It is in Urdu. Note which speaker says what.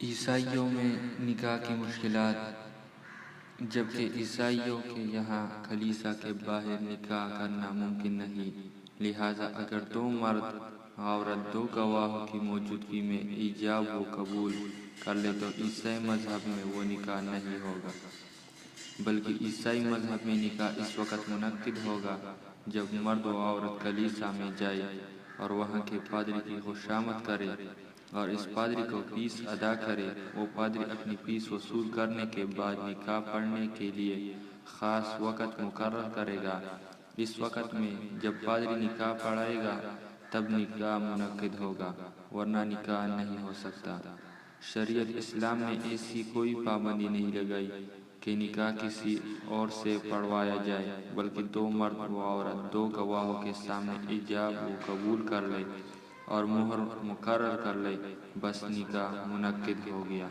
Speaker 1: عیسائیوں میں نکاح کی مشکلات۔ جبکہ عیسائیوں کے یہاں کلیسا کے باہر نکاح کرنا ممکن نہیں، لہٰذا اگر دو مرد عورت دو گواہوں کی موجودگی میں ایجاب و قبول کر لے تو عیسائی مذہب میں وہ نکاح نہیں ہوگا، بلکہ عیسائی مذہب میں نکاح اس وقت منعقد ہوگا جب مرد و عورت کلیسا میں جائے اور وہاں کے پادری کی خوشامد کرے اور اس پادری کو فیس ادا کرے۔ وہ پادری اپنی فیس وصول کرنے کے بعد نکاح پڑھنے کے لیے خاص وقت مقرر کرے گا۔ اس وقت میں جب پادری نکاح پڑھائے گا تب نکاح منعقد ہوگا، ورنہ نکاح نہیں ہو سکتا۔ شریعت اسلام نے ایسی کوئی پابندی نہیں لگائی کہ نکاح کسی اور سے پڑھوایا جائے، بلکہ دو مرد و عورت دو گواہوں کے سامنے ایجاب و قبول کر لے اور مہر مقرر کر لے، بس نکاح منعقد ہو گیا۔